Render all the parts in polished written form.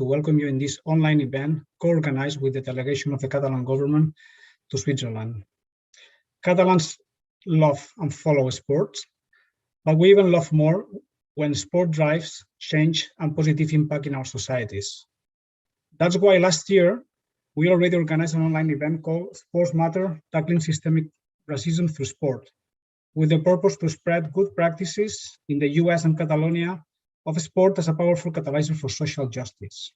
to welcome you in this online event co-organized with the delegation of the Catalan government to Switzerland. Catalans love and follow sports, but we even love more when sport drives change and positive impact in our societies. That's why last year, we already organized an online event called Sports Matter, Tackling Systemic Racism Through Sport, with the purpose to spread good practices in the US and Catalonia of sport as a powerful catalyzer for social justice.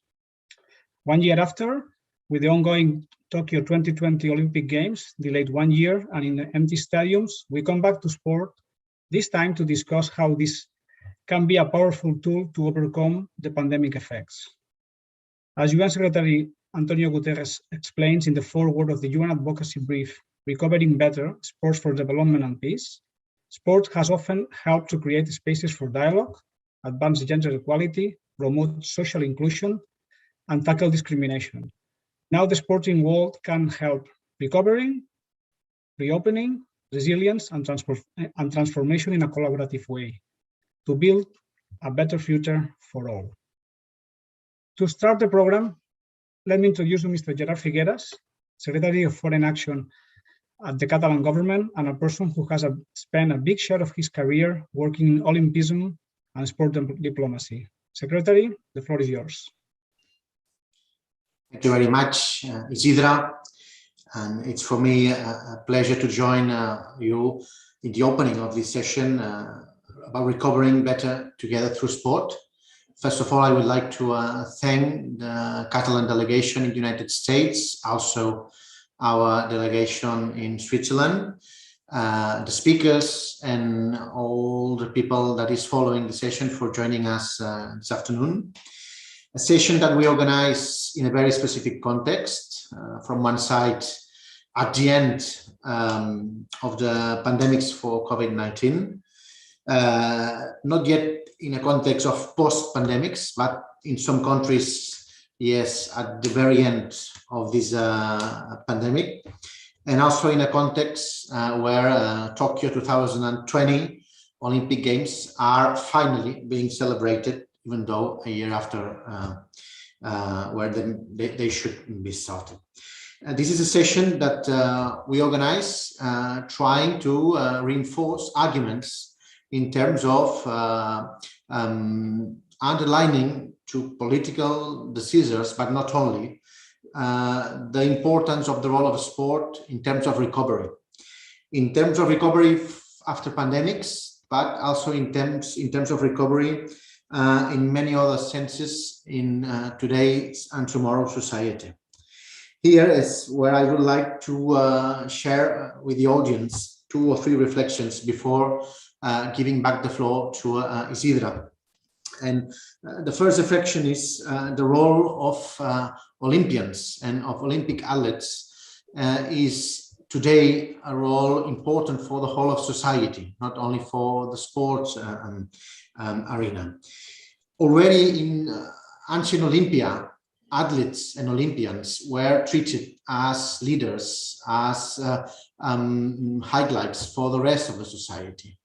1 year after, with the ongoing Tokyo 2020 Olympic Games, delayed 1 year and in empty stadiums, we come back to sport, this time to discuss how this can be a powerful tool to overcome the pandemic effects. As UN Secretary Antonio Guterres explains in the foreword of the UN advocacy brief, Recovering Better, Sports for Development and Peace, sport has often helped to create spaces for dialogue, advance gender equality, promote social inclusion, and tackle discrimination. Now the sporting world can help recovering, reopening, resilience, and transformation in a collaborative way to build a better future for all. To start the program, let me introduce you Mr. Gerard Figueras, Secretary of Foreign Action at the Catalan government and a person who has spent a big share of his career working in Olympism and sport diplomacy. Secretary, the floor is yours. Thank you very much, Isidra. And it's for me a pleasure to join you in the opening of this session about recovering better together through sport. First of all, I would like to thank the Catalan delegation in the United States, also our delegation in Switzerland, the speakers and all the people that is following the session for joining us this afternoon. A session that we organize in a very specific context. From one side, at the end of the pandemics for COVID-19, not yet in a context of post-pandemics, but in some countries, yes, at the very end of this pandemic, and also in a context where Tokyo 2020 Olympic Games are finally being celebrated, even though a year after where they should be started. This is a session that we organize trying to reinforce arguments in terms of underlining to political decisors, but not only, the importance of the role of sport in terms of recovery. In terms of recovery after pandemics, but also in terms of recovery in many other senses in today's and tomorrow's society. Here is where I would like to share with the audience 2 or 3 reflections before giving back the floor to Isidra. And the first reflection is the role of Olympians and of Olympic athletes is today a role important for the whole of society, not only for the sports arena. Already in ancient Olympia, athletes and Olympians were treated as leaders, as highlights for the rest of the society.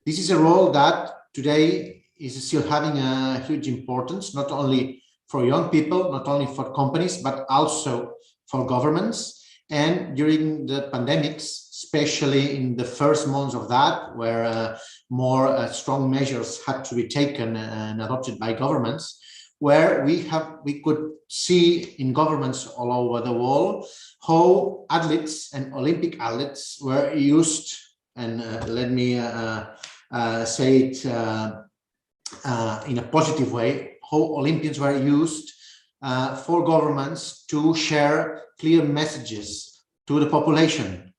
This is a role that today is still having a huge importance, not only for young people, not only for companies, but also for governments. And during the pandemics, especially in the first months of that, where more strong measures had to be taken and adopted by governments, where we could see in governments all over the world how athletes and Olympic athletes were used, and let me say it in a positive way, how Olympians were used for governments to share clear messages to the population.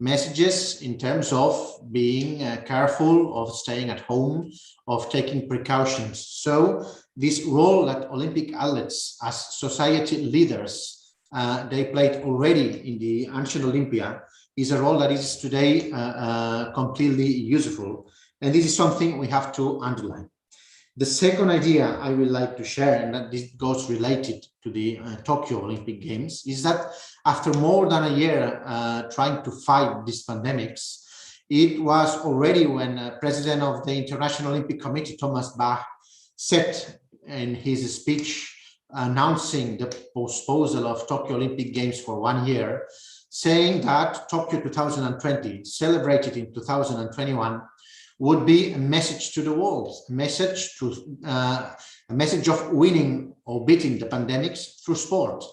Messages in terms of being careful, of staying at home, of taking precautions. So this role that Olympic athletes as society leaders, they played already in the ancient Olympia, is a role that is today completely useful. And this is something we have to underline. The second idea I would like to share, and that this goes related to the Tokyo Olympic Games, is that after more than a year trying to fight these pandemics, it was already when President of the International Olympic Committee, Thomas Bach, said in his speech announcing the postponement of Tokyo Olympic Games for 1 year, saying that Tokyo 2020, celebrated in 2021, would be a message to the world, a message of winning or beating the pandemics through sport,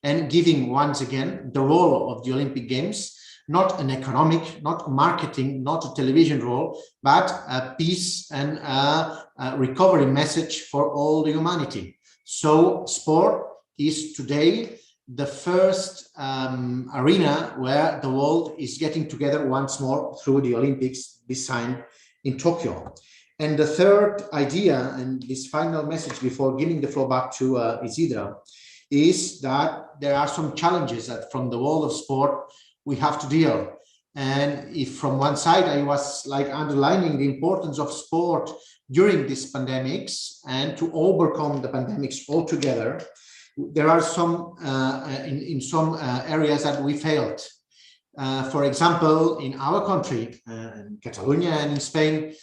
and giving once again the role of the Olympic Games, not an economic, not marketing, not a television role, but a peace and a recovery message for all the humanity. So sport is today the first arena where the world is getting together once more through the Olympics designed in Tokyo. And the third idea, and this final message before giving the floor back to Isidra, is that there are some challenges that from the world of sport we have to deal. And if from one side I was like underlining the importance of sport during these pandemics and to overcome the pandemics altogether, there are some in some areas that we failed. For example, in our country, in Catalonia and in Spain,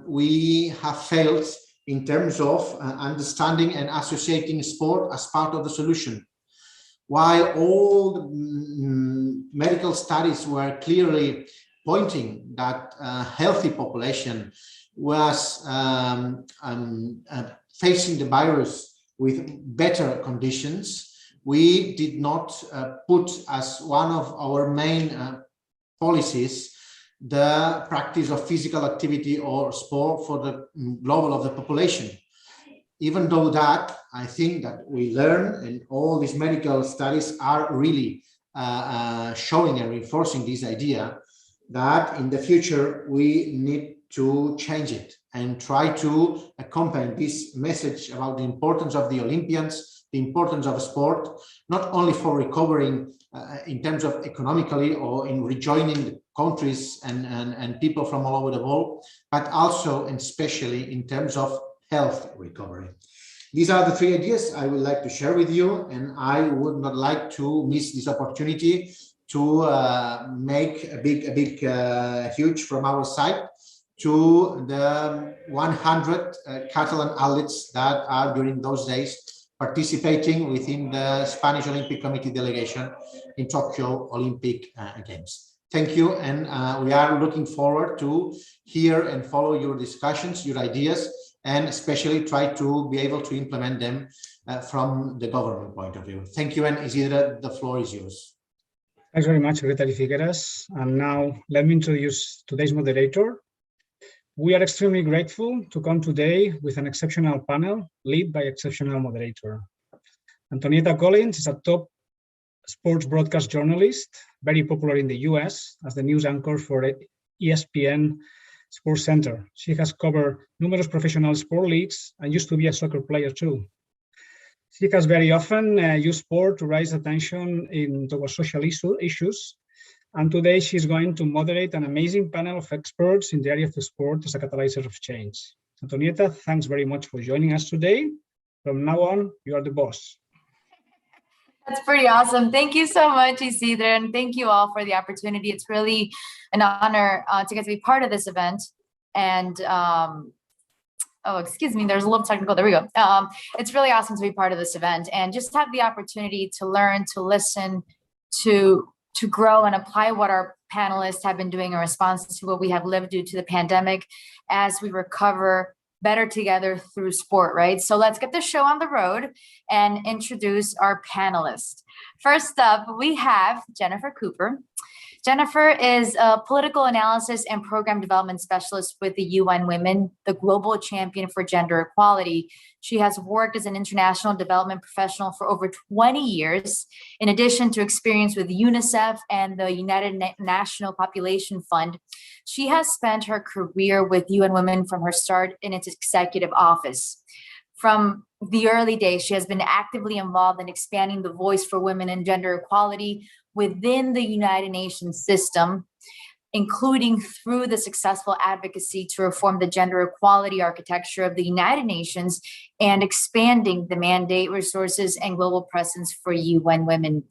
we have failed in terms of understanding and associating sport as part of the solution. While all the medical studies were clearly pointing that a healthy population was facing the virus with better conditions, we did not put as one of our main policies the practice of physical activity or sport for the global of the population. Even though that, I think that we learn, and all these medical studies are really showing and reinforcing this idea that in the future we need to change it and try to accompany this message about the importance of the Olympians, the importance of sport, not only for recovering in terms of economically or in rejoining the countries and people from all over the world, but also and especially in terms of health recovery. These are the three ideas I would like to share with you, and I would not like to miss this opportunity to make a big huge from our side to the 100 Catalan athletes that are during those days participating within the Spanish Olympic Committee delegation in Tokyo Olympic Games. Thank you, and we are looking forward to hear and follow your discussions, your ideas, and especially try to be able to implement them from the government point of view. Thank you, and Isidra, the floor is yours. Thanks very much, Gerard Figueras. And now let me introduce today's moderator. We are extremely grateful to come today with an exceptional panel led by exceptional moderator. Antonita Collins is a top sports broadcast journalist, very popular in the US as the news anchor for ESPN Sports Center. She has covered numerous professional sport leagues and used to be a soccer player too. She has very often used sport to raise attention towards social issues. And today she's going to moderate an amazing panel of experts in the area of the sport as a catalyzer of change. Antonietta, thanks very much for joining us today. From now on, you are the boss. That's pretty awesome. Thank you so much, Isidro, and thank you all for the opportunity. It's really an honor to get to be part of this event. And oh, excuse me, there's a little technical, there we go. It's really awesome to be part of this event and just have the opportunity to learn, to listen, to grow and apply what our panelists have been doing in response to what we have lived due to the pandemic as we recover better together through sport, right? So let's get the show on the road and introduce our panelists. First up, we have Jennifer Cooper. Jennifer is a political analysis and program development specialist with the UN Women, the global champion for gender equality. She has worked as an international development professional for over 20 years, in addition to experience with UNICEF and the United Nations Population Fund. She has spent her career with UN Women from her start in its executive office. From the early days, she has been actively involved in expanding the voice for women and gender equality within the United Nations system, including through the successful advocacy to reform the gender equality architecture of the United Nations and expanding the mandate, resources, and global presence for UN Women.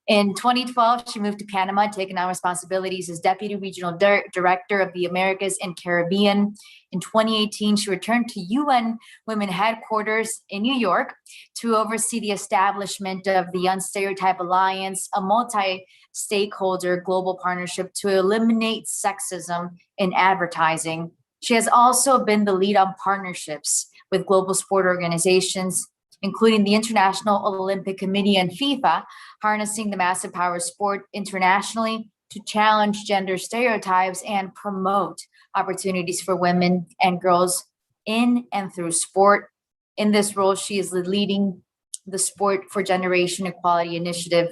In 2012, she moved to Panama, taking on responsibilities as Deputy Regional Director of the Americas and Caribbean. In 2018, she returned to UN Women Headquarters in New York to oversee the establishment of the Unstereotype Alliance, a multi-stakeholder global partnership to eliminate sexism in advertising. She has also been the lead on partnerships with global sport organizations, including the International Olympic Committee and FIFA, harnessing the massive power of sport internationally to challenge gender stereotypes and promote opportunities for women and girls in and through sport. In this role, she is leading the Sport for Generation Equality Initiative.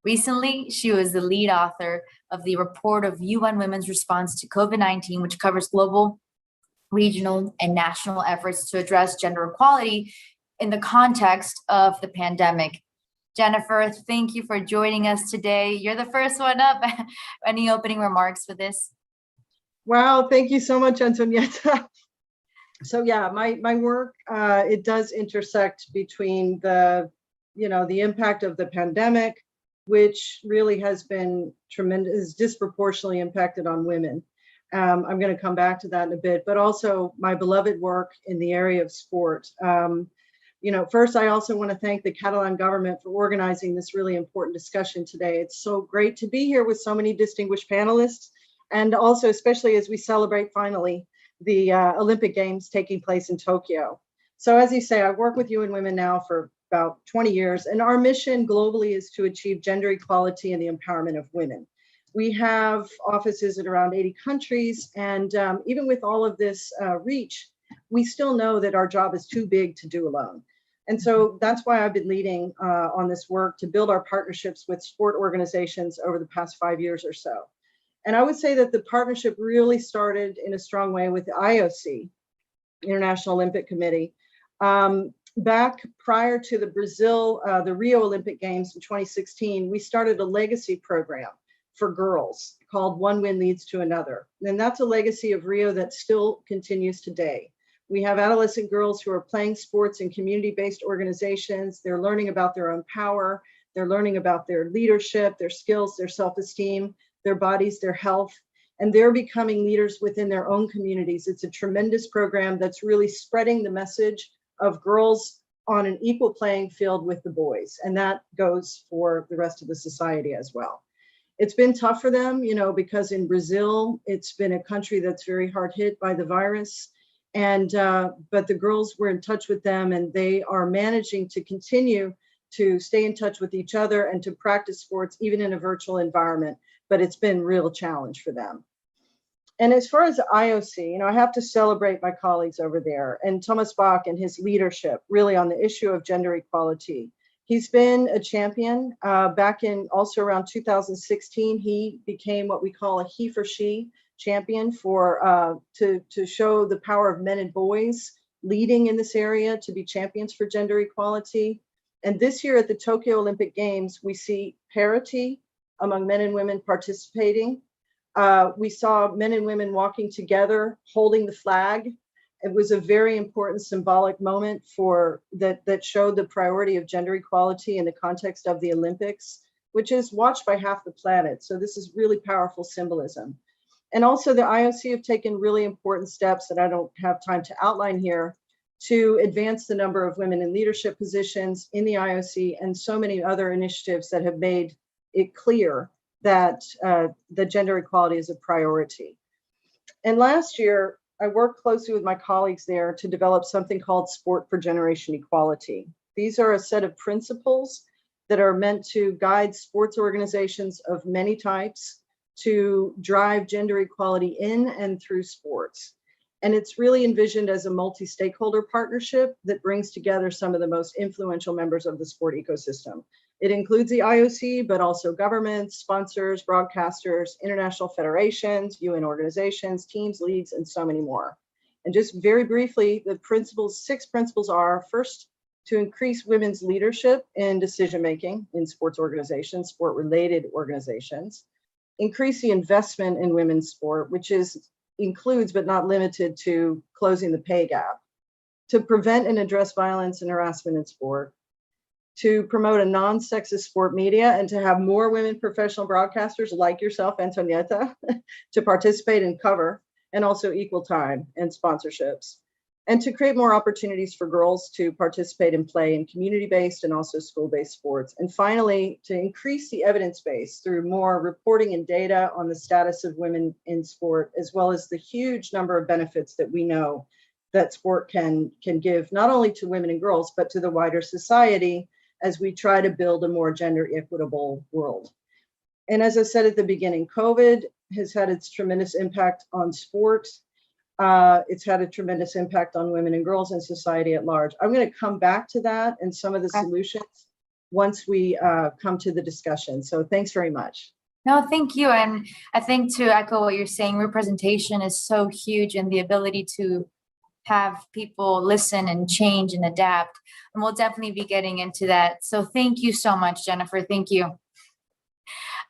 Recently, she was the lead author of the report of UN Women's response to COVID-19, which covers global, regional, and national efforts to address gender equality in the context of the pandemic. Jennifer, thank you for joining us today. You're the first one up. Any opening remarks for this? Wow, thank you so much, Antonietta. So yeah, my work, it does intersect between the impact of the pandemic, which really has been tremendous, disproportionately impacted on women. I'm going to come back to that in a bit, but also my beloved work in the area of sport. First, I also want to thank the Catalan government for organizing this really important discussion today. It's so great to be here with so many distinguished panelists, and also especially as we celebrate finally the Olympic Games taking place in Tokyo. So as you say, I've worked with UN Women now for about 20 years, and our mission globally is to achieve gender equality and the empowerment of women. We have offices in around 80 countries, and even with all of this reach, we still know that our job is too big to do alone. And so that's why I've been leading on this work to build our partnerships with sport organizations over the past 5 years or so. And I would say that the partnership really started in a strong way with the IOC, International Olympic Committee. Back prior to the Rio Olympic Games in 2016, we started a legacy program for girls called One Win Leads to Another. And that's a legacy of Rio that still continues today. We have adolescent girls who are playing sports in community-based organizations. They're learning about their own power. They're learning about their leadership, their skills, their self-esteem, their bodies, their health, and they're becoming leaders within their own communities. It's a tremendous program that's really spreading the message of girls on an equal playing field with the boys. And that goes for the rest of the society as well. It's been tough for them, because in Brazil, it's been a country that's very hard hit by the virus. And but the girls were in touch with them, and they are managing to continue to stay in touch with each other and to practice sports even in a virtual environment. But it's been a real challenge for them. And as far as the IOC, I have to celebrate my colleagues over there and Thomas Bach and his leadership really on the issue of gender equality. He's been a champion. Back in also around 2016, he became what we call a he for she champion for to show the power of men and boys leading in this area to be champions for gender equality. And this year at the Tokyo Olympic Games, we see parity among men and women participating. We saw men and women walking together, holding the flag. It was a very important symbolic moment for that showed the priority of gender equality in the context of the Olympics, which is watched by half the planet. So this is really powerful symbolism. And also the IOC have taken really important steps that I don't have time to outline here to advance the number of women in leadership positions in the IOC and so many other initiatives that have made it clear that the gender equality is a priority. And last year, I worked closely with my colleagues there to develop something called Sport for Generation Equality. These are a set of principles that are meant to guide sports organizations of many types to drive gender equality in and through sports. And it's really envisioned as a multi-stakeholder partnership that brings together some of the most influential members of the sport ecosystem. It includes the IOC, but also governments, sponsors, broadcasters, international federations, UN organizations, teams, leagues, and so many more. And just very briefly, the principles, 6 principles are: first, to increase women's leadership in decision-making in sports organizations, sport-related organizations. Increase the investment in women's sport, which includes but not limited to closing the pay gap. To prevent and address violence and harassment in sport. to promote a non-sexist sport media and to have more women professional broadcasters like yourself, Antonietta, to participate and cover, and also equal time and sponsorships, and to create more opportunities for girls to participate and play in community-based and also school-based sports. And finally, to increase the evidence base through more reporting and data on the status of women in sport, as well as the huge number of benefits that we know that sport can give not only to women and girls, but to the wider society as we try to build a more gender equitable world. And as I said at the beginning, COVID has had its tremendous impact on sport. It's had a tremendous impact on women and girls and society at large. I'm going to come back to that and some of the solutions once we come to the discussion. So thanks very much. No, thank you. And I think to echo what you're saying, representation is so huge, and the ability to have people listen and change and adapt. And we'll definitely be getting into that. So thank you so much, Jennifer. Thank you.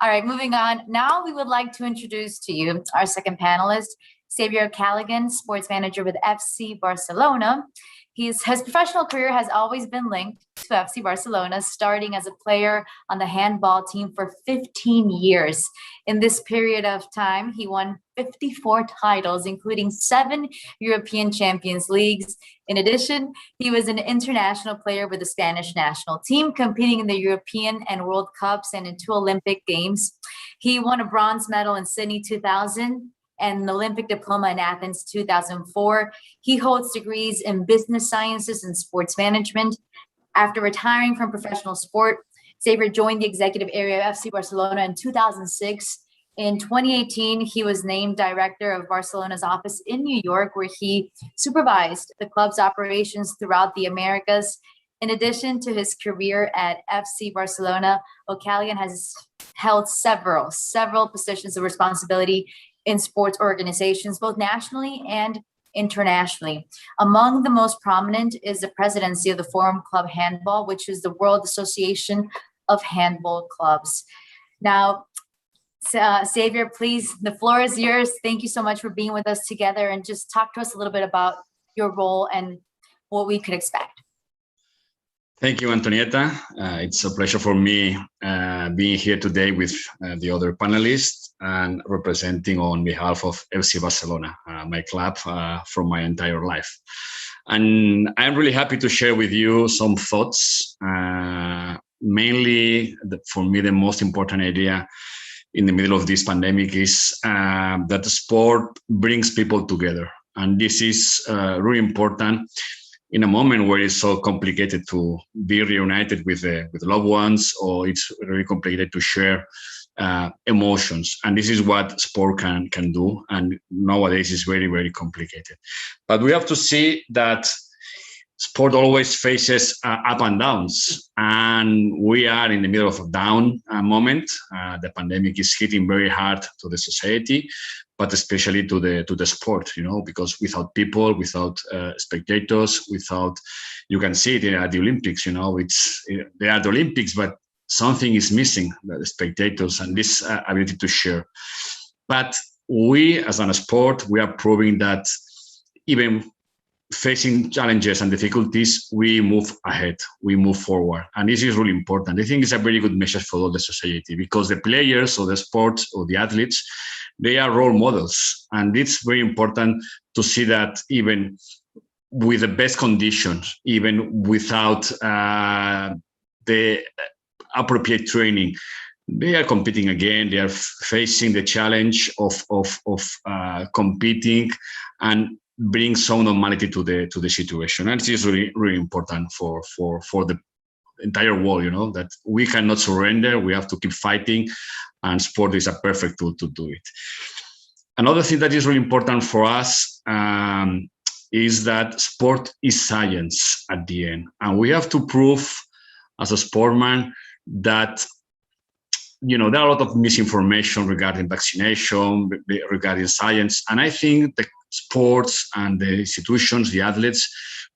All right, moving on. Now we would like to introduce to you our second panelist, Xavier Caligan, sports manager with FC Barcelona. His professional career has always been linked to FC Barcelona, starting as a player on the handball team for 15 years. In this period of time, he won 54 titles, including 7 European Champions Leagues. In addition, he was an international player with the Spanish national team, competing in the European and World Cups and in 2 Olympic Games. He won a bronze medal in Sydney 2000 and an Olympic diploma in Athens 2004. He holds degrees in business sciences and sports management. After retiring from professional sport, Xavier joined the executive area of FC Barcelona in 2006. In 2018, he was named director of Barcelona's office in New York, where he supervised the club's operations throughout the Americas. In addition to his career at FC Barcelona, Caligan has held several positions of responsibility in sports organizations, both nationally and internationally. Among the most prominent is the presidency of the Forum Club Handball, which is the World Association of Handball Clubs. Now, Xavier, please, the floor is yours. Thank you so much for being with us together, and just talk to us a little bit about your role and what we could expect. Thank you, Antonietta. It's a pleasure for me being here today with the other panelists and representing on behalf of FC Barcelona, my club from my entire life. And I'm really happy to share with you some thoughts. Mainly, for me, the most important idea in the middle of this pandemic is that the sport brings people together. And this is really important in a moment where it's so complicated to be reunited with loved ones, or it's really complicated to share emotions. And this is what sport can do. And nowadays it's very, very complicated. But we have to see that sport always faces up and downs. And we are in the middle of a down moment. The pandemic is hitting very hard to the society, but especially to the sport, because without people, without spectators, you can see it at the Olympics, they are the Olympics, but something is missing, the spectators and this ability to share. But we, as a sport, we are proving that even facing challenges and difficulties, we move ahead, we move forward. And this is really important. I think it's a very good message for all the society, because the players or the sports or the athletes, they are role models. And it's very important to see that even with the best conditions, even without the appropriate training, they are competing again. They are facing the challenge of competing and bring some normality to the situation. And it is really, really important for the entire world, that we cannot surrender. We have to keep fighting, and sport is a perfect tool to do it. Another thing that is really important for us is that sport is science at the end. And we have to prove as a sportman that there are a lot of misinformation regarding vaccination, regarding science. And I think the sports and the institutions, the athletes,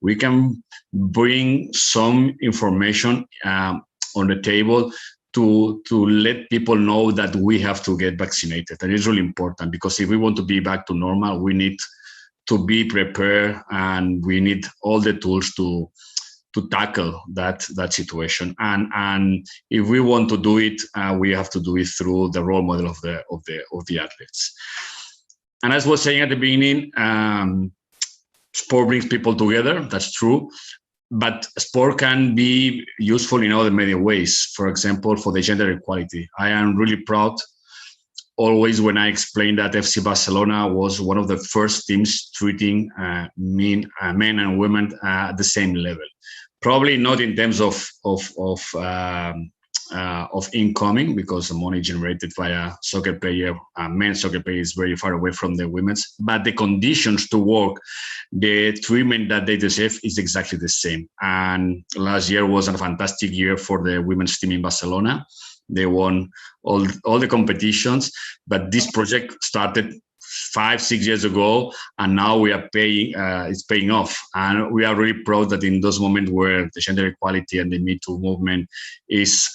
we can bring some information on the table to let people know that we have to get vaccinated. And it's really important, because if we want to be back to normal, we need to be prepared, and we need all the tools to tackle that situation. And if we want to do it, we have to do it through the role model of the athletes. And as I was saying at the beginning, sport brings people together. That's true. But sport can be useful in other many ways. For example, for the gender equality. I am really proud always when I explain that FC Barcelona was one of the first teams treating men and women at the same level. Probably not in terms of incoming, because the money generated via soccer player, men's soccer player, is very far away from the women's. But the conditions to work, the treatment that they deserve is exactly the same. And last year was a fantastic year for the women's team in Barcelona. They won all the competitions, but this project started 5-6 years ago, and now we are paying. It's paying off, and we are really proud that in those moments where the gender equality and the Me Too movement is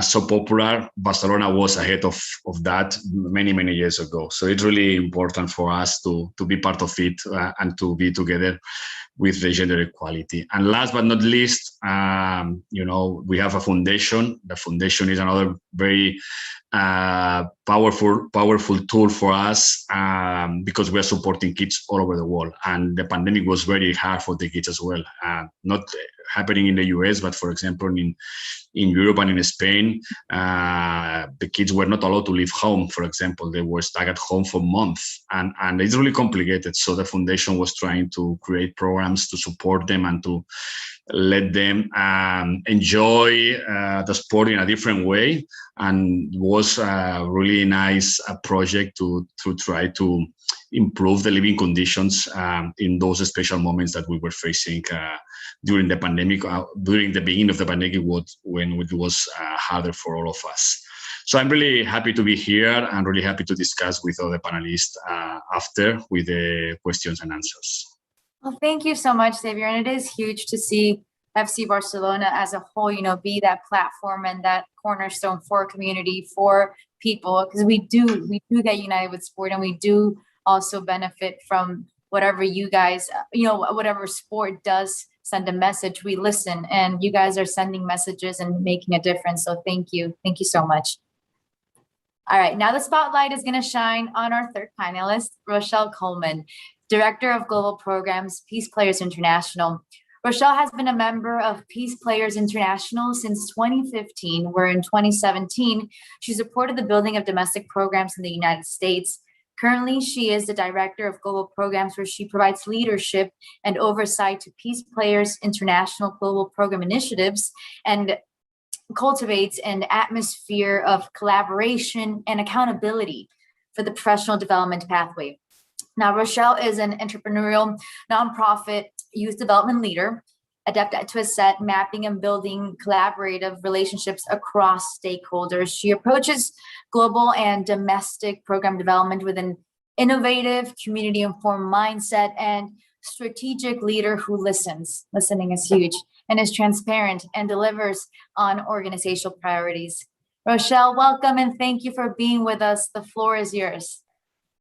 so popular, Barcelona was ahead of that many years ago. So it's really important for us to be part of it and to be together with the gender equality. And last but not least, we have a foundation. The foundation is another very powerful tool for us because we are supporting kids all over the world. And the pandemic was very hard for the kids as well. Not happening in the US, but for example, in Europe and in Spain, the kids were not allowed to leave home, for example. They were stuck at home for months, and it's really complicated. So the foundation was trying to create programs to support them and to let them enjoy the sport in a different way. And it was a really nice project to try to improve the living conditions in those special moments that we were facing during the pandemic, during the beginning of the pandemic, when it was harder for all of us. So I'm really happy to be here and really happy to discuss with other panelists after with the questions and answers. Well, thank you so much, Xavier. And it is huge to see FC Barcelona as a whole, be that platform and that cornerstone for community, for people, because we do get united with sport, and we do also benefit from whatever you guys, whatever sport does send a message, we listen, and you guys are sending messages and making a difference. So thank you. Thank you so much. All right, now the spotlight is going to shine on our third panelist, Rochelle Coleman, Director of Global Programs, PeacePlayers International. Rochelle has been a member of PeacePlayers International since 2015, where in 2017, she supported the building of domestic programs in the United States. Currently, she is the Director of Global Programs, where she provides leadership and oversight to PeacePlayers International Global Program initiatives and cultivates an atmosphere of collaboration and accountability for the professional development pathway. Now, Rochelle is an entrepreneurial nonprofit youth development leader, adept at mapping and building collaborative relationships across stakeholders. She approaches global and domestic program development with an innovative, community-informed mindset and strategic leader who listens. Listening is huge, and is transparent and delivers on organizational priorities. Rochelle, welcome, and thank you for being with us. The floor is yours.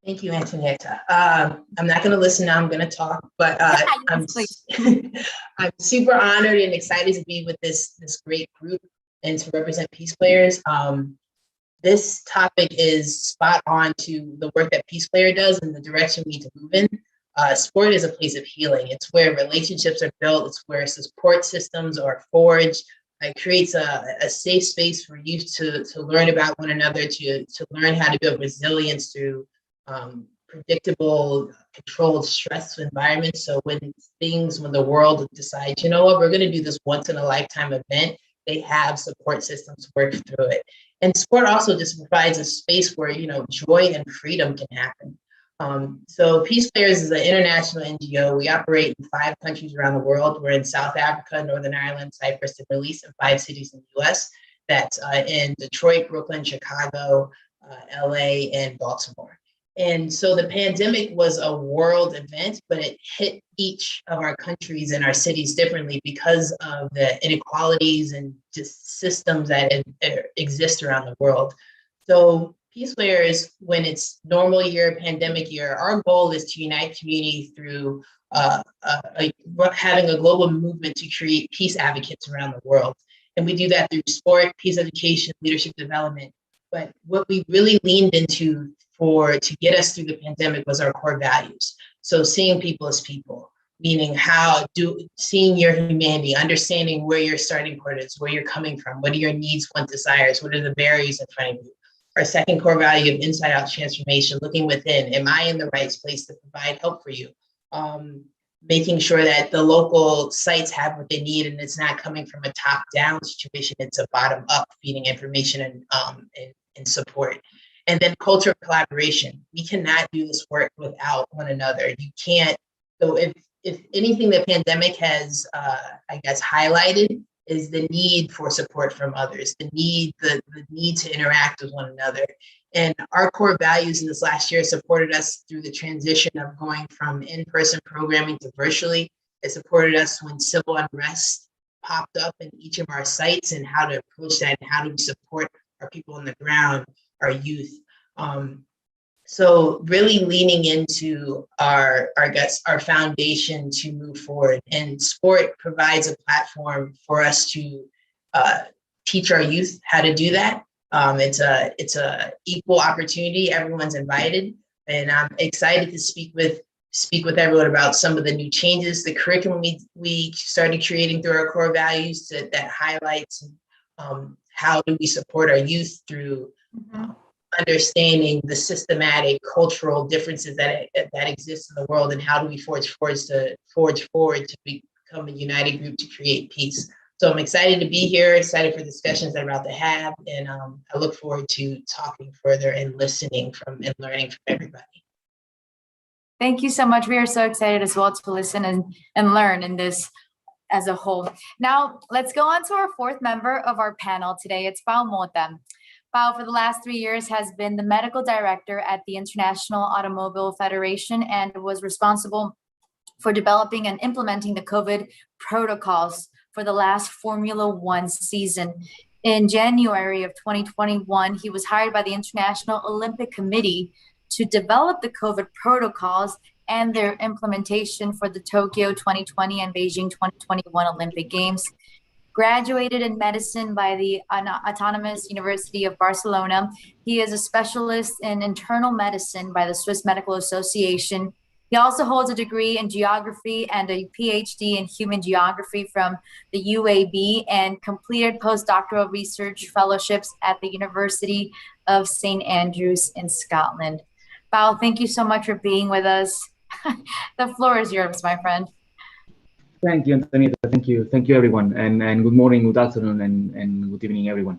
Thank you, Antonietta. I'm not going to listen now, I'm going to talk, but I'm super honored and excited to be with this great group and to represent PeacePlayers. This topic is spot on to the work that PeacePlayer does and the direction we need to move in. Sport is a place of healing. It's where relationships are built. It's where support systems are forged. It creates a safe space for youth to learn about one another, to learn how to build resilience through predictable, controlled, stressful environments. So when the world decides, you know what, we're going to do this once in a lifetime event, they have support systems to work through it. And sport also just provides a space where, joy and freedom can happen. So PeacePlayers is an international NGO. We operate in 5 countries around the world. We're in South Africa, Northern Ireland, Cyprus, and Belize, in 5 cities in the US. That's in Detroit, Brooklyn, Chicago, LA, and Baltimore. And so the pandemic was a world event, but it hit each of our countries and our cities differently because of the inequalities and just systems that exist around the world. So PeacePlayers, when it's normal year, pandemic year, our goal is to unite community through having a global movement to create peace advocates around the world. And we do that through sport, peace education, leadership development. But what we really leaned into to get us through the pandemic was our core values. So seeing people as people, meaning seeing your humanity, understanding where your starting point is, where you're coming from, what are your needs, wants, desires, what are the barriers in front of you. Our second core value of inside out transformation, looking within, am I in the right place to provide help for you? Making sure that the local sites have what they need and it's not coming from a top down situation, it's a bottom up, feeding information and support. And then culture of collaboration. We cannot do this work without one another. You can't, so if anything the pandemic has, I guess, highlighted is the need for support from others, the need to interact with one another. And our core values in this last year supported us through the transition of going from in-person programming to virtually. It supported us when civil unrest popped up in each of our sites and how to approach that and how do we support our people on the ground, our youth. So really leaning into our foundation to move forward, and sport provides a platform for us to teach our youth how to do that. It's a equal opportunity. Everyone's invited, and I'm excited to speak with everyone about some of the new changes, the curriculum we started creating through our core values that highlights how do we support our youth through understanding the systematic cultural differences that exist in the world, and how do we forge forward to become a united group to create peace. So I'm excited to be here, excited for discussions I'm about to have, and I look forward to talking further and listening and learning from everybody. Thank you so much. We are so excited as well to listen and learn in this as a whole. Now, let's go on to our fourth member of our panel today. It's Pao Mota. Pao, for the last 3 years, has been the medical director at the International Automobile Federation and was responsible for developing and implementing the COVID protocols for the last Formula One season. In January of 2021, he was hired by the International Olympic Committee to develop the COVID protocols and their implementation for the Tokyo 2020 and Beijing 2021 Olympic Games. Graduated in medicine by the Autonomous University of Barcelona. He is a specialist in internal medicine by the Swiss Medical Association. He also holds a degree in geography and a PhD in human geography from the UAB, and completed postdoctoral research fellowships at the University of St. Andrews in Scotland. Pao, thank you so much for being with us. The floor is yours, my friend. Thank you, Antonietta. Thank you, everyone, and good morning, good afternoon, and good evening, everyone.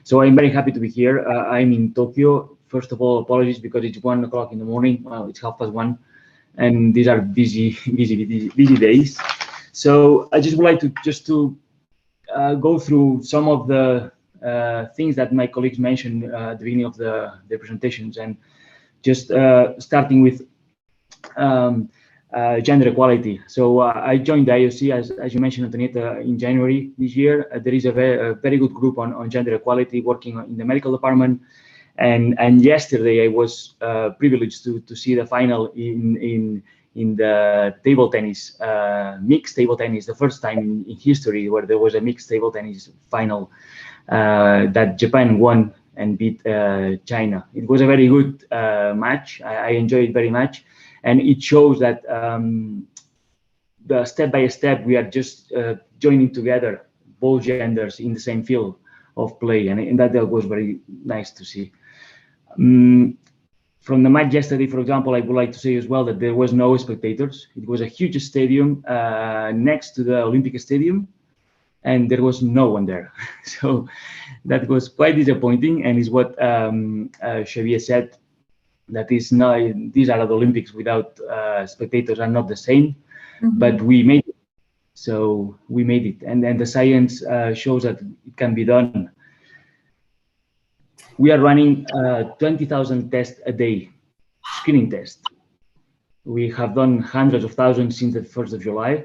So I'm very happy to be here. I'm in Tokyo. First of all, apologies because it's 1 o'clock in the morning. Well, it's 1:30, and these are busy days. So I just would like to go through some of the things that my colleagues mentioned at the beginning of the presentations, and just starting with gender equality. So I joined the IOC, as you mentioned, Antonietta, in January this year. There is a very good group on gender equality working in the medical department. And yesterday I was privileged to see the final in the table tennis, mixed table tennis, the first time in history where there was a mixed table tennis final that Japan won and beat China. It was a very good match. I enjoyed it very much. And it shows that the step by step, we are just joining together both genders in the same field of play. And that was very nice to see. From the match yesterday, for example, I would like to say as well that there was no spectators. It was a huge stadium next to the Olympic Stadium, and there was no one there. So that was quite disappointing, and is what Xavier said, that is not, these are the Olympics without spectators are not the same, but we made it. So we made it, and the science shows that it can be done. We are running 20,000 tests a day, screening tests. We have done hundreds of thousands since the 1st of July.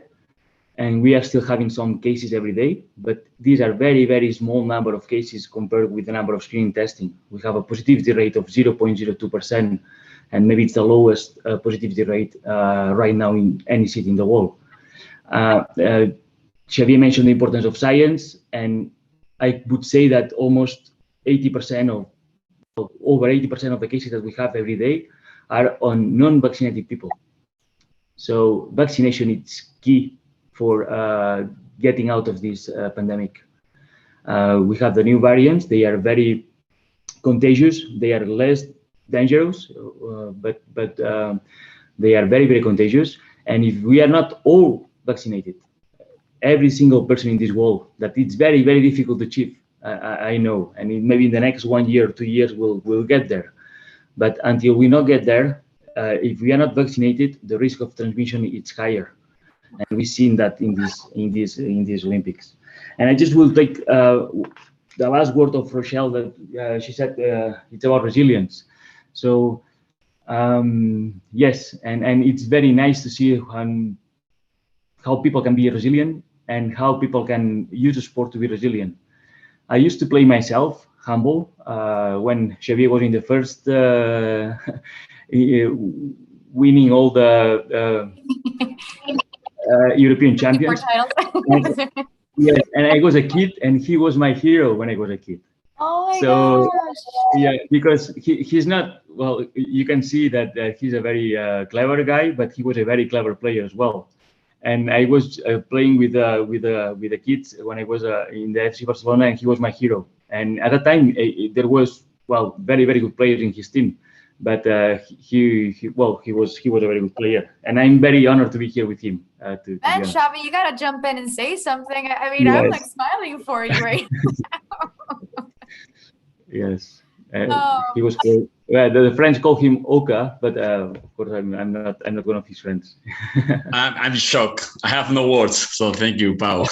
and we are still having some cases every day, but these are very, very small number of cases compared with the number of screening testing. We have a positivity rate of 0.02%, and maybe it's the lowest positivity rate right now in any city in the world. Xavier mentioned the importance of science, and I would say that almost 80% over 80% of the cases that we have every day are on non-vaccinated people. So vaccination is key for getting out of this pandemic. We have the new variants. They are very contagious. They are less dangerous, but they are very, very contagious. And if we are not all vaccinated, every single person in this world, that it's very, very difficult to achieve. I know, and maybe in the next 1 year, 2 years, we'll get there. But until we not get there, if we are not vaccinated, the risk of transmission is higher, and we've seen that in these Olympics. And I just will take the last word of Rochelle, that she said it's about resilience. So yes, and it's very nice to see how people can be resilient and how people can use the sport to be resilient. I used to play myself, handball, when Xavier was in the first winning all the European champions. Yes, and I was a kid, and he was my hero when I was a kid. Oh my gosh. Yeah, because he's not, well, you can see that he's a very clever guy, but he was a very clever player as well. And I was playing with the kids when I was in the FC Barcelona, and he was my hero. And at that time, there was, well, very, very good players in his team, but he was a very good player, and I'm very honored to be here with him. And Xavi, you gotta jump in and say something. I mean, yes. I'm like smiling for you right now. Yes. He was great. The French call him Oka, but of course I'm not one of his friends. I'm shocked. I have no words. So thank you, Pau.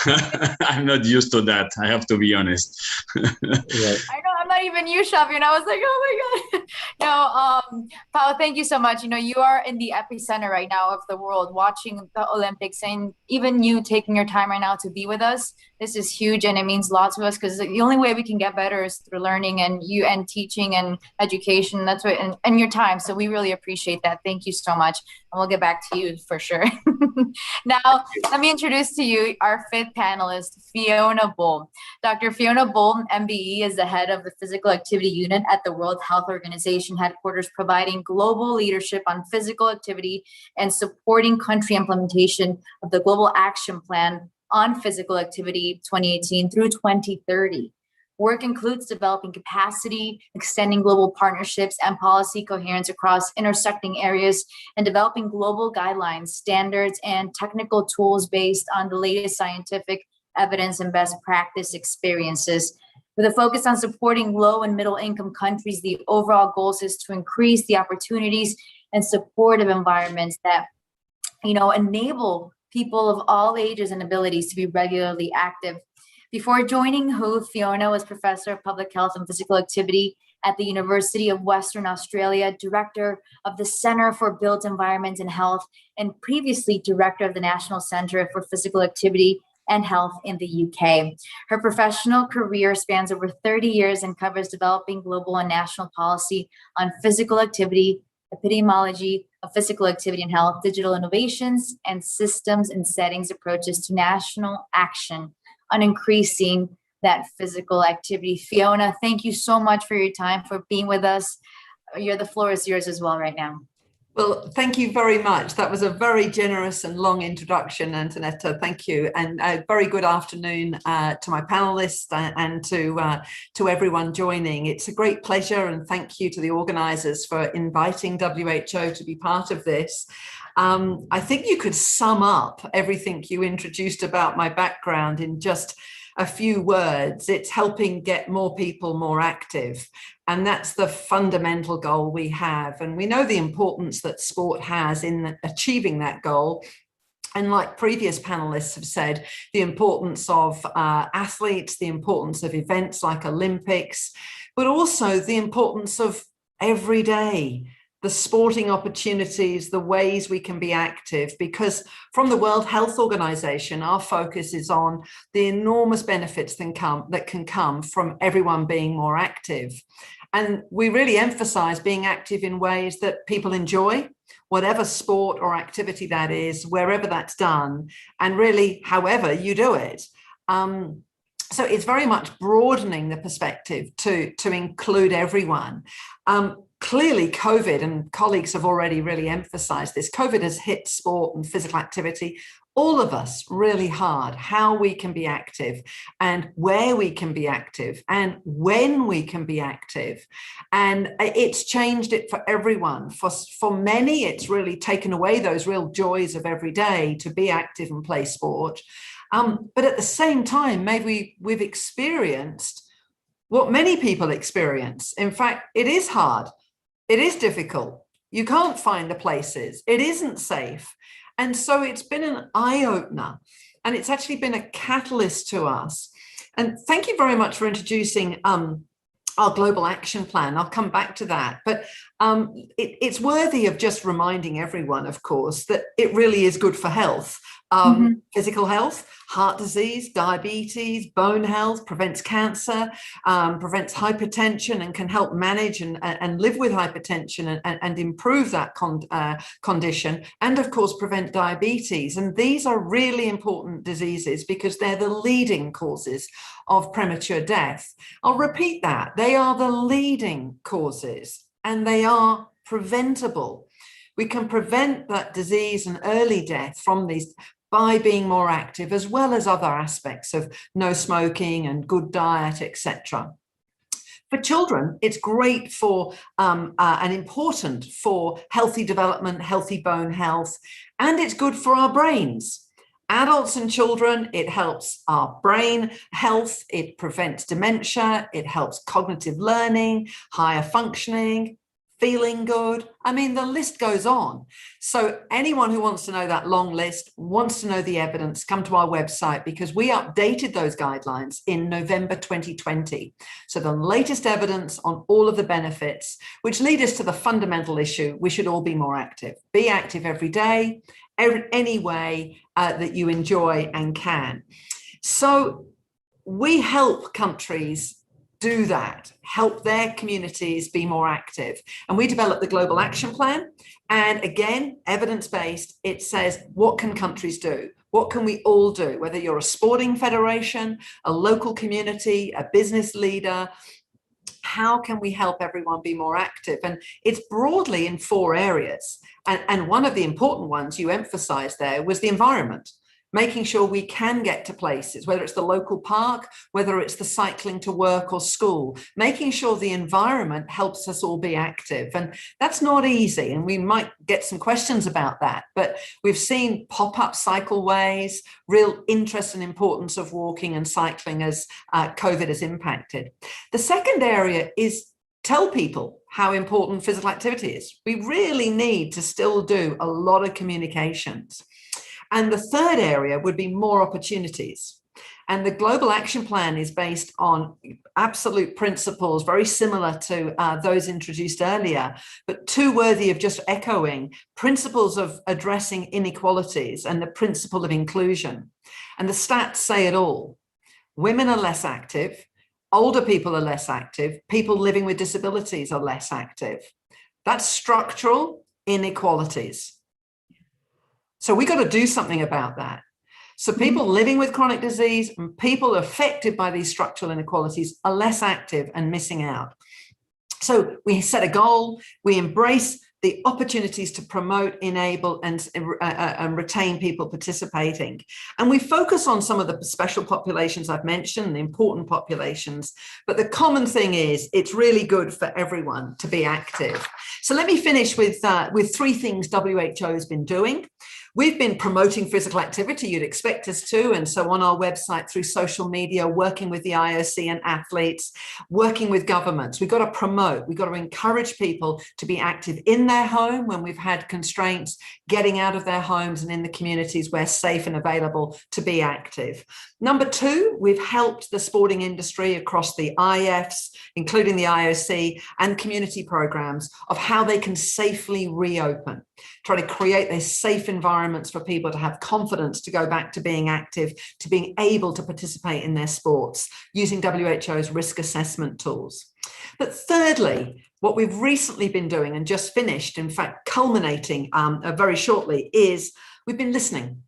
I'm not used to that. I have to be honest. Yes. I know, I'm not even you, Xavi, and I was like, oh my God. No, Pau, thank you so much. You know, you are in the epicenter right now of the world, watching the Olympics, and even you taking your time right now to be with us. This is huge, and it means lots to us, because the only way we can get better is through learning and teaching and education. That's what, and your time. So we really appreciate that. Thank you so much. And we'll get back to you for sure. Now, let me introduce to you our fifth panelist, Fiona Bolton. Dr. Fiona Bolton, MBE, is the head of the Physical Activity Unit at the World Health Organization headquarters, providing global leadership on physical activity and supporting country implementation of the Global Action Plan on Physical Activity 2018 through 2030. Work includes developing capacity, extending global partnerships and policy coherence across intersecting areas, and developing global guidelines, standards, and technical tools based on the latest scientific evidence and best practice experiences. With a focus on supporting low and middle income countries, the overall goal is to increase the opportunities and supportive environments that, enable people of all ages and abilities to be regularly active. Before joining WHO, Fiona was Professor of Public Health and Physical Activity at the University of Western Australia, Director of the Centre for Built Environment and Health, and previously Director of the National Centre for Physical Activity and Health in the UK. Her professional career spans over 30 years and covers developing global and national policy on physical activity, epidemiology of physical activity and health, digital innovations, and systems and settings approaches to national action on increasing that physical activity. Fiona, thank you so much for your time, for being with us. The floor is yours as well right now. Well, thank you very much. That was a very generous and long introduction, Antonietta. Thank you. And a very good afternoon to my panelists and to everyone joining. It's a great pleasure, and thank you to the organizers for inviting WHO to be part of this. I think you could sum up everything you introduced about my background in just a few words. It's helping get more people more active. And that's the fundamental goal we have. And we know the importance that sport has in achieving that goal. And like previous panelists have said, the importance of athletes, the importance of events like Olympics, but also the importance of every day the sporting opportunities, the ways we can be active, because from the World Health Organization, our focus is on the enormous benefits that can come from everyone being more active. And we really emphasize being active in ways that people enjoy, whatever sport or activity that is, wherever that's done, and really however you do it. So it's very much broadening the perspective to include everyone. Clearly, COVID, and colleagues have already really emphasized this, COVID has hit sport and physical activity, all of us, really hard. How we can be active and where we can be active and when we can be active. And it's changed it for everyone. For many, it's really taken away those real joys of every day to be active and play sport. But at the same time, maybe we've experienced what many people experience. In fact, it is hard. It is difficult. You can't find the places. It isn't safe. And so it's been an eye-opener, and it's actually been a catalyst to us. And thank you very much for introducing our global action plan. I'll come back to that. But it's worthy of just reminding everyone, of course, that it really is good for health. Physical health, heart disease, diabetes, bone health, prevents cancer, prevents hypertension, and can help manage and live with hypertension and improve that condition, and of course prevent diabetes. And these are really important diseases because they're the leading causes of premature death. I'll repeat that. They are the leading causes, and they are preventable. We can prevent that disease and early death from these by being more active, as well as other aspects of no smoking and good diet, etc. For children, it's great for and important for healthy development, healthy bone health, and it's good for our brains. Adults and children, it helps our brain health, it prevents dementia, it helps cognitive learning, higher functioning, feeling good. I mean, the list goes on. So anyone who wants to know that long list, wants to know the evidence, come to our website, because we updated those guidelines in November 2020. So the latest evidence on all of the benefits, which lead us to the fundamental issue, we should all be more active. Be active every day, any way that you enjoy and can. So we help countries do that, help their communities be more active. And we developed the Global Action Plan. And again, evidence-based, it says, what can countries do? What can we all do? Whether you're a sporting federation, a local community, a business leader, how can we help everyone be more active? And it's broadly in 4 areas. And one of the important ones you emphasized there was the environment. Making sure we can get to places, whether it's the local park, whether it's the cycling to work or school, making sure the environment helps us all be active. And that's not easy. And we might get some questions about that, but we've seen pop-up cycleways, real interest and importance of walking and cycling as COVID has impacted. The second area is tell people how important physical activity is. We really need to still do a lot of communications. And the third area would be more opportunities. And the Global Action Plan is based on absolute principles, very similar to those introduced earlier, but 2 worthy of just echoing: principles of addressing inequalities and the principle of inclusion. And the stats say it all. Women are less active, older people are less active, people living with disabilities are less active. That's structural inequalities. So we got to do something about that. So people living with chronic disease and people affected by these structural inequalities are less active and missing out. So we set a goal, we embrace the opportunities to promote, enable, and retain people participating. And we focus on some of the special populations I've mentioned, the important populations, but the common thing is it's really good for everyone to be active. So let me finish with 3 things WHO has been doing. We've been promoting physical activity, you'd expect us to, and so on our website, through social media, working with the IOC and athletes, working with governments. We've got to promote, we've got to encourage people to be active in their home when we've had constraints, getting out of their homes and in the communities where safe and available to be active. Number two, we've helped the sporting industry across the IFs, including the IOC, and community programs of how they can safely reopen, try to create these safe environments for people to have confidence to go back to being active, to being able to participate in their sports, using WHO's risk assessment tools. But thirdly, what we've recently been doing and just finished, in fact, culminating very shortly, is we've been listening.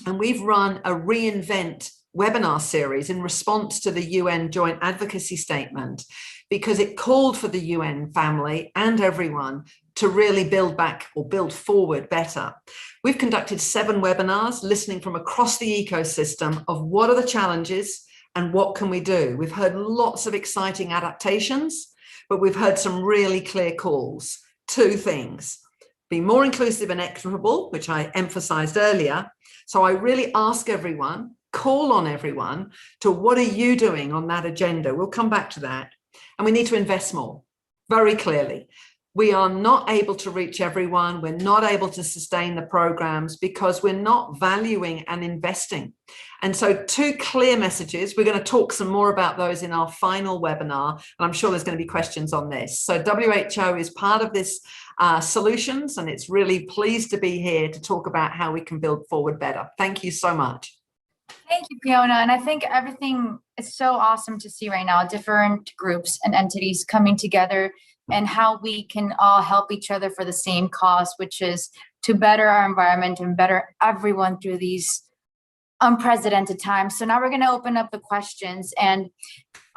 And we've run a Reinvent webinar series in response to the UN Joint Advocacy Statement, because it called for the UN family and everyone to really build back or build forward better. We've conducted 7 webinars, listening from across the ecosystem of what are the challenges and what can we do. We've heard lots of exciting adaptations, but we've heard some really clear calls. 2 things: be more inclusive and equitable, which I emphasized earlier. So I really ask everyone, call on everyone to what are you doing on that agenda? We'll come back to that. And we need to invest more, very clearly. We are not able to reach everyone. We're not able to sustain the programs because we're not valuing and investing. And so 2 clear messages. We're going to talk some more about those in our final webinar, and I'm sure there's going to be questions on this. So WHO is part of this solutions, and it's really pleased to be here to talk about how we can build forward better. Thank you so much. Thank you, Fiona. And I think everything is so awesome to see right now, different groups and entities coming together and how we can all help each other for the same cause, which is to better our environment and better everyone through these unprecedented times. So now we're going to open up the questions, and